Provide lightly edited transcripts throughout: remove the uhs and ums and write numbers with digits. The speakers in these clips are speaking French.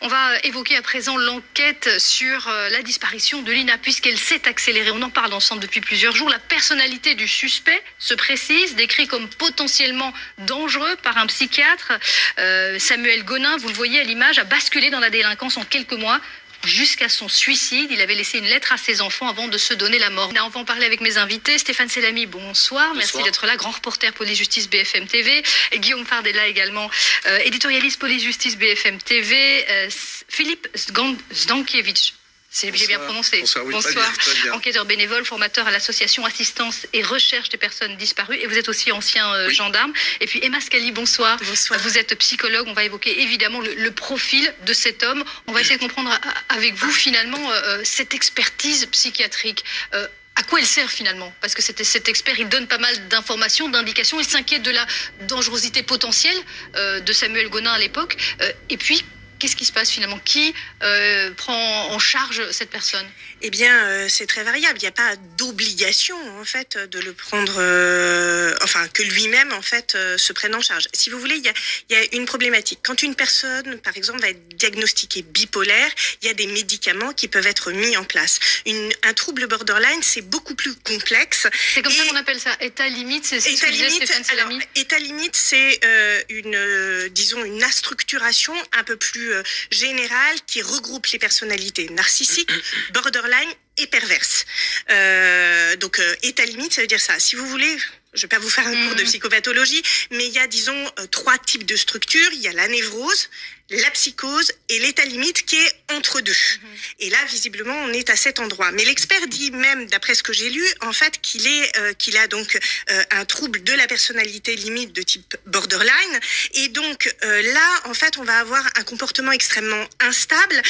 On va évoquer à présent l'enquête sur la disparition de Lina, puisqu'elle s'est accélérée. On en parle ensemble depuis plusieurs jours. La personnalité du suspect se précise, décrit comme potentiellement dangereux par un psychiatre. Samuel Gonin, vous le voyez à l'image, a basculé dans la délinquance en quelques mois. Jusqu'à son suicide, il avait laissé une lettre à ses enfants avant de se donner la mort. On va en parler avec mes invités. Stéphane Selamy, bonsoir. Merci d'être là. Grand reporter police-justice BFM TV. Et Guillaume Fardella également, éditorialiste police-justice BFM TV. Philippe Zdankiewicz. J'ai bien prononcé. Bonsoir. Oui, bonsoir. Très bien. Enquêteur bénévole, formateur à l'association Assistance et Recherche des personnes disparues. Et vous êtes aussi ancien gendarme. Et puis Emma Scali, bonsoir. Bonsoir. Vous êtes psychologue. On va évoquer évidemment le profil de cet homme. On va essayer de comprendre avec vous finalement cette expertise psychiatrique. À quoi elle sert finalement? Parce que cet expert, il donne pas mal d'informations, d'indications. Il s'inquiète de la dangerosité potentielle de Samuel Gonin à l'époque. Et puis, qu'est-ce qui se passe finalement? Qui prend en charge cette personne? Eh bien, c'est très variable. Il n'y a pas d'obligation, en fait, de le prendre... enfin, que lui-même, en fait, se prenne en charge. Si vous voulez, il y a une problématique. Quand une personne, par exemple, va être diagnostiquée bipolaire, il y a des médicaments qui peuvent être mis en place. Un trouble borderline, c'est beaucoup plus complexe. C'est comme ça qu'on appelle ça. État limite, c'est ce que disait Stéphane Selamy. État limite, c'est une structuration un peu plus générale qui regroupe les personnalités narcissiques, borderline et perverses. Donc, état limite, ça veut dire ça. Si vous voulez... Je vais pas vous faire un cours de psychopathologie, mais il y a, disons, 3 types de structures. Il y a la névrose, la psychose et l'état limite qui est entre deux. Et là, visiblement, on est à cet endroit. Mais l'expert dit même, d'après ce que j'ai lu, en fait, qu'il a donc un trouble de la personnalité limite de type borderline. Et donc, là, en fait, on va avoir un comportement extrêmement instable,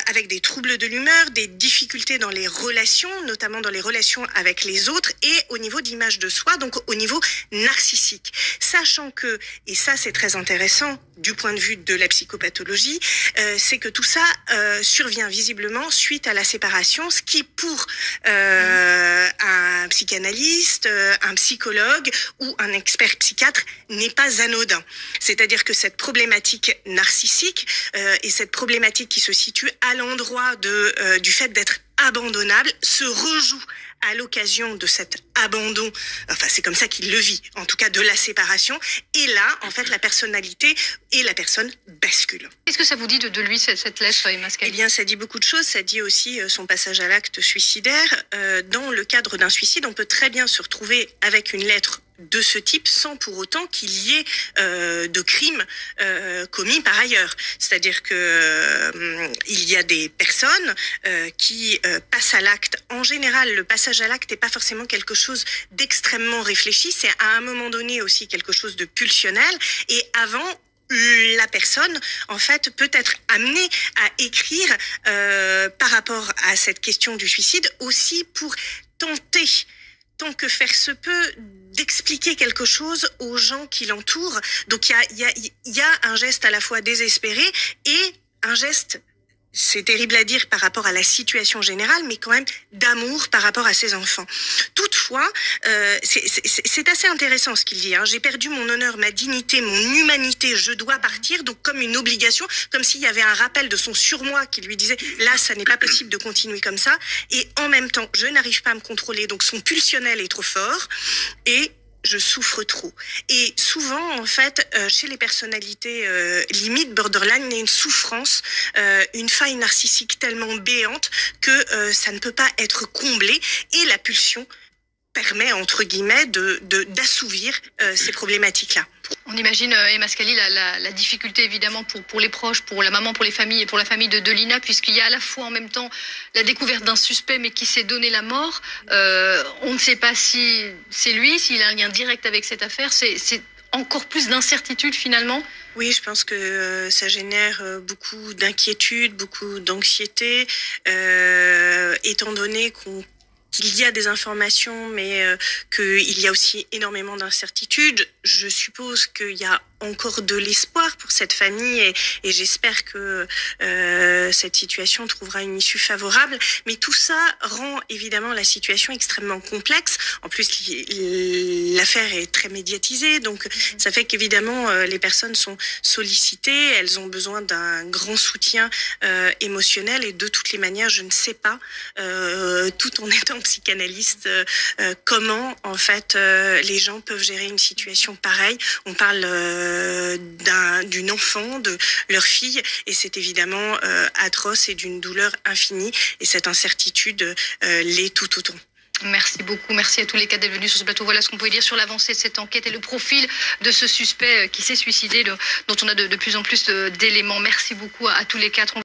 avec des troubles de l'humeur, des difficultés dans les relations, notamment dans les relations avec les autres et au niveau de l'image de soi, donc au niveau narcissique. Sachant que, et ça c'est très intéressant du point de vue de la psychopathologie, c'est que tout ça survient visiblement suite à la séparation, ce qui pour un psychanalyste, un psychologue ou un expert psychiatre n'est pas anodin. C'est-à-dire que cette problématique narcissique et cette problématique qui se situe à l'endroit du fait d'être abandonnable se rejoue à l'occasion de cet abandon, enfin c'est comme ça qu'il le vit, en tout cas de la séparation, et là, en fait, la personnalité et la personne basculent. Qu'est-ce que ça vous dit de lui, cette lettre, Emma Scali? Eh bien, ça dit beaucoup de choses, ça dit aussi son passage à l'acte suicidaire. Dans le cadre d'un suicide, on peut très bien se retrouver avec une lettre de ce type sans pour autant qu'il y ait de crimes commis par ailleurs. C'est-à-dire que il y a des personnes qui passent à l'acte. En général, le passage à l'acte n'est pas forcément quelque chose d'extrêmement réfléchi. C'est à un moment donné aussi quelque chose de pulsionnel. Et avant, la personne, en fait, peut être amenée à écrire par rapport à cette question du suicide aussi pour tenter, tant que faire se peut, d'expliquer quelque chose aux gens qui l'entourent. Donc il y a un geste à la fois désespéré et un geste, c'est terrible à dire par rapport à la situation générale, mais quand même d'amour par rapport à ses enfants. Toutefois, c'est assez intéressant ce qu'il dit. J'ai perdu mon honneur, ma dignité, mon humanité, je dois partir, donc comme une obligation, comme s'il y avait un rappel de son surmoi qui lui disait « là, ça n'est pas possible de continuer comme ça », et en même temps, je n'arrive pas à me contrôler, donc son pulsionnel est trop fort, et je souffre trop. Et souvent, en fait, chez les personnalités limite borderline, il y a une souffrance, une faille narcissique tellement béante que ça ne peut pas être comblé. Et la pulsion permet, entre guillemets, d'assouvir ces problématiques-là. On imagine, Emma Scali, la difficulté évidemment pour les proches, pour la maman, pour les familles et pour la famille de Lina, puisqu'il y a à la fois en même temps la découverte d'un suspect mais qui s'est donné la mort. On ne sait pas si c'est lui, s'il a un lien direct avec cette affaire. C'est encore plus d'incertitude finalement. Oui, je pense que ça génère beaucoup d'inquiétude, beaucoup d'anxiété, étant donné qu'il y a des informations, mais qu'il y a aussi énormément d'incertitudes. Je suppose qu'il y a encore de l'espoir pour cette famille et j'espère que cette situation trouvera une issue favorable. Mais tout ça rend évidemment la situation extrêmement complexe. En plus, l'affaire est très médiatisée, donc ça fait qu'évidemment les personnes sont sollicitées, elles ont besoin d'un grand soutien émotionnel et de toutes les manières, je ne sais pas, tout en étant psychanalyste, comment en fait les gens peuvent gérer une situation pareille. On parle d'une enfant, de leur fille, et c'est évidemment atroce et d'une douleur infinie, et cette incertitude l'est tout autant. Merci beaucoup, merci à tous les quatre d'être venus sur ce plateau. Voilà ce qu'on pouvait dire sur l'avancée de cette enquête et le profil de ce suspect qui s'est suicidé, dont on a de plus en plus d'éléments. Merci beaucoup à tous les quatre.